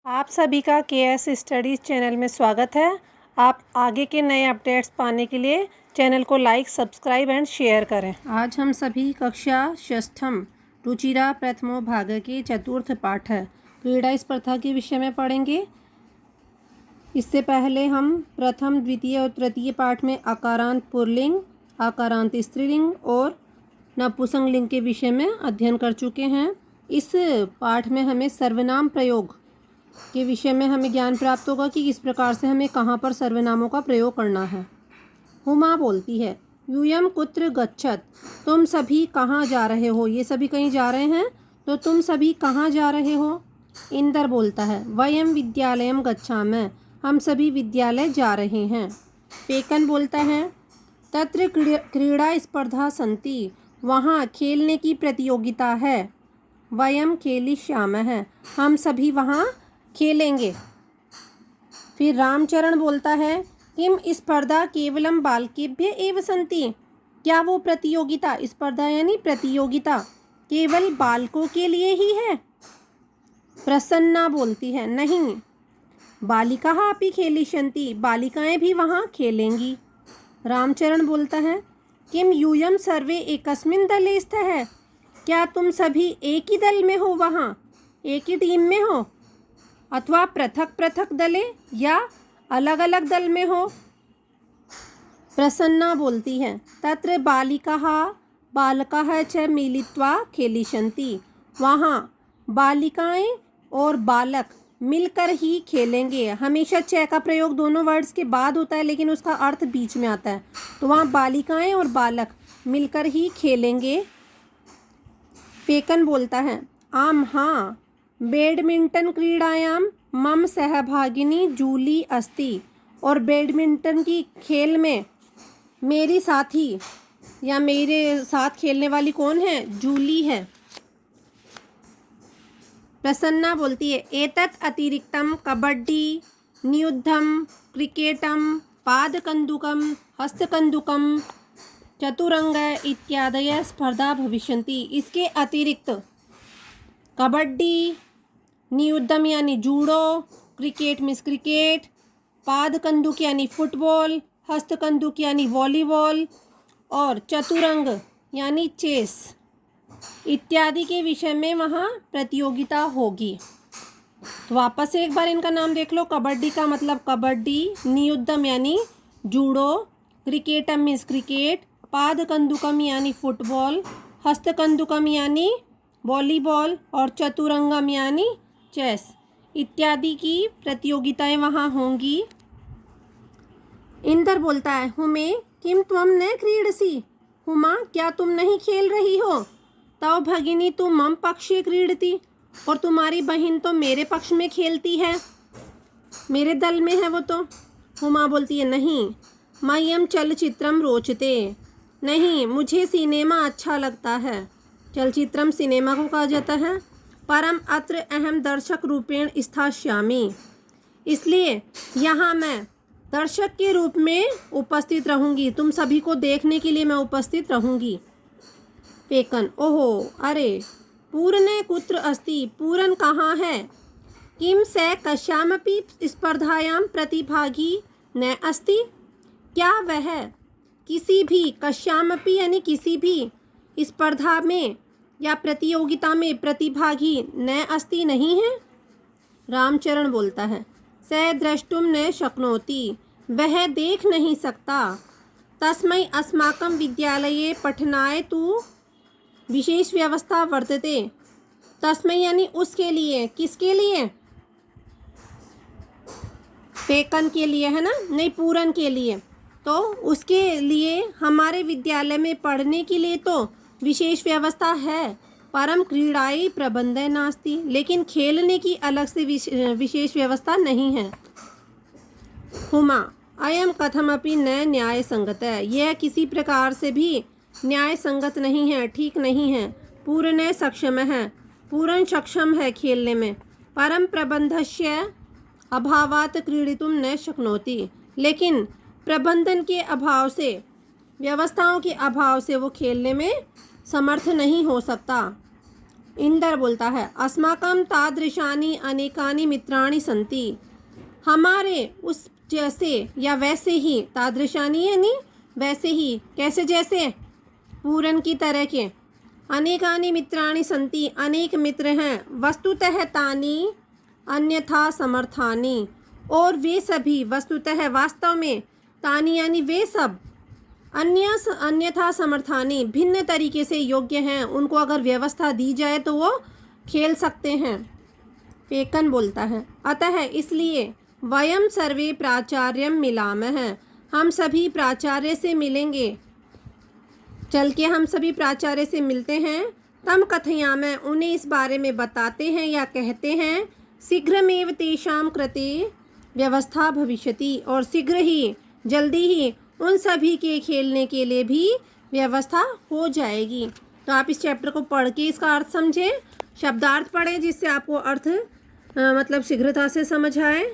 आप सभी का केएस स्टडीज़ चैनल में स्वागत है। आप आगे के नए अपडेट्स पाने के लिए चैनल को लाइक, सब्सक्राइब एंड शेयर करें। आज हम सभी कक्षा षष्ठम रुचिरा प्रथमो भाग के चतुर्थ पाठ है क्रीड़ा स्पर्धा के विषय में पढ़ेंगे। इससे पहले हम प्रथम, द्वितीय और तृतीय पाठ में आकारांत पुल्लिंग, आकारांत स्त्रीलिंग और नपुंसकलिंग के विषय में अध्ययन कर चुके हैं। इस पाठ में हमें सर्वनाम प्रयोग के विषय में हमें ज्ञान प्राप्त होगा कि किस प्रकार से हमें कहाँ पर सर्वनामों का प्रयोग करना है। हुमा बोलती है, यूयम कुत्र गच्छत, तुम सभी कहाँ जा रहे हो। ये सभी कहीं जा रहे हैं, तो तुम सभी कहाँ जा रहे हो। इंदर बोलता है, वयम विद्यालयम गच्छामः, हम सभी विद्यालय जा रहे हैं। पेकन बोलता है, तत्र क्रीड़ा स्पर्धा सन्ति, वहाँ खेलने की प्रतियोगिता है। वयम खेलिष्यामः, हम सभी वहाँ खेलेंगे। फिर रामचरण बोलता है, किम स्पर्धा केवलम बालकेभ्य एव सन्ति, क्या वो प्रतियोगिता, स्पर्धा यानी प्रतियोगिता केवल बालकों के लिए ही है। प्रसन्ना बोलती है, नहीं, बालिकाः अपि खेलिष्यन्ति, बालिकाएं भी वहाँ खेलेंगी। रामचरण बोलता है, किम यूयम सर्वे एकस्मिन् दले स्तः, क्या तुम सभी एक ही दल में हो, वहाँ एक ही टीम में हो, अथवा पृथक पृथक दले या अलग अलग दल में हो। प्रसन्ना बोलती है, तत्र बालिकाः बालकाः च मिलित्वा खेलिष्यन्ति, वहाँ बालिकाएं और बालक मिलकर ही खेलेंगे। हमेशा च का प्रयोग दोनों वर्ड्स के बाद होता है, लेकिन उसका अर्थ बीच में आता है, तो वहाँ बालिकाएं और बालक मिलकर ही खेलेंगे। पेकन बोलता है, आम हाँ, बैडमिंटन क्रीड़ायां मम सहभागिनी जूली अस्ति, और बैडमिंटन की खेल में मेरी साथी या मेरे साथ खेलने वाली कौन है, जूली है। प्रसन्ना बोलती है, एतत् अतिरिक्तम कबड्डी, नियुद्धम, क्रिकेटम, पादकन्दुकम, हस्तकन्दुकम, चतुरंग इत्यादय स्पर्धा भविष्यन्ति। इसके अतिरिक्त कबड्डी, नियुद्धम यानी जूडो, क्रिकेट मीन्स क्रिकेट, पादकंदुक यानी फुटबॉल, हस्तकंदुक यानी वॉलीबॉल और चतुरंग यानी चेस इत्यादि के विषय में वहाँ प्रतियोगिता होगी। तो वापस से एक बार इनका नाम देख लो। कबड्डी का मतलब कबड्डी, नियुद्धम यानी जूडो, क्रिकेटम मीन्स क्रिकेट, पादकंदुकम यानी फुटबॉल, हस्तकंदुकम यानी वॉलीबॉल और चतुरंगम यानी चेस इत्यादि की प्रतियोगिताएं वहाँ होंगी। इंदर बोलता है, हुमे किम त्वम न क्रीडसि, हुमा क्या तुम नहीं खेल रही हो। तव भगिनी तु मम पक्षे क्रीडति, और तुम्हारी बहन तो मेरे पक्ष में खेलती है, मेरे दल में है वो तो। हुमा बोलती है, नहीं, मह्यम चलचित्रम रोचते, नहीं, मुझे सिनेमा अच्छा लगता है। चलचित्रम सिनेमा को कहा जाता है। परम अत्र अहम दर्शक रूपेण स्थास्यामि, इसलिए यहाँ मैं दर्शक के रूप में उपस्थित रहूँगी, तुम सभी को देखने के लिए मैं उपस्थित रहूँगी। पेकन, ओहो, अरे, पूर्णे कुत्र अस्ति, पूरन कहाँ है। किम स कस्यामपि स्पर्धायां प्रतिभागी न अस्ति, क्या वह किसी भी, कस्यामपि यानी किसी भी स्पर्धा में या प्रतियोगिता में प्रतिभागी न अस्ति नहीं है। रामचरण बोलता है, स द्रष्टुम न शक्नोति, वह देख नहीं सकता। तस्मै अस्माकं विद्यालये पठनाय तु विशेष व्यवस्था वर्तते, तस्मै यानी उसके लिए, किसके लिए, पेकन के लिए है ना, नहीं, पूरन के लिए। तो उसके लिए हमारे विद्यालय में पढ़ने के लिए तो विशेष व्यवस्था है, परम क्रीड़ाई प्रबंधे नास्ति, लेकिन खेलने की अलग से विशेष व्यवस्था नहीं है। हुमा, अयम कथमपि न न्याय संगत है, यह किसी प्रकार से भी न्याय संगत नहीं है, ठीक नहीं है। पूर्ण सक्षम है, पूर्ण सक्षम है खेलने में। परम प्रबंधस्य अभावात क्रीडितुम न शक्नोति, लेकिन प्रबंधन के अभाव से, व्यवस्थाओं के अभाव से वो खेलने में समर्थ नहीं हो सकता। इंदर बोलता है अस्माकं तादृशानि अनेकानि मित्राणि सन्ति, हमारे उस जैसे या वैसे ही, तादृशानि यानी वैसे ही, कैसे जैसे, पूरन की तरह के, अनेकानि मित्राणि सन्ति अनेक मित्र हैं, वस्तुतः तानि अन्यथा समर्थानि और वे सभी, वस्तुतः वास्तव में, तानि यानी वे सब, अन्यथा समर्थानि भिन्न तरीके से योग्य हैं, उनको अगर व्यवस्था दी जाए तो वो खेल सकते हैं। फेकन बोलता है अतः इसलिए वयम सर्वे प्राचार्यम मिलामः, हम सभी प्राचार्य से मिलेंगे, चल के हम सभी प्राचार्य से मिलते हैं। तम कथयामः, उन्हें इस बारे में बताते हैं या कहते हैं, शीघ्रमेव तेषां कृते व्यवस्था भविष्यति, और शीघ्र ही, जल्दी ही उन सभी के खेलने के लिए भी व्यवस्था हो जाएगी। तो आप इस चैप्टर को पढ़ के इसका अर्थ समझें, शब्दार्थ पढ़ें जिससे आपको अर्थ मतलब शीघ्रता से समझ आए।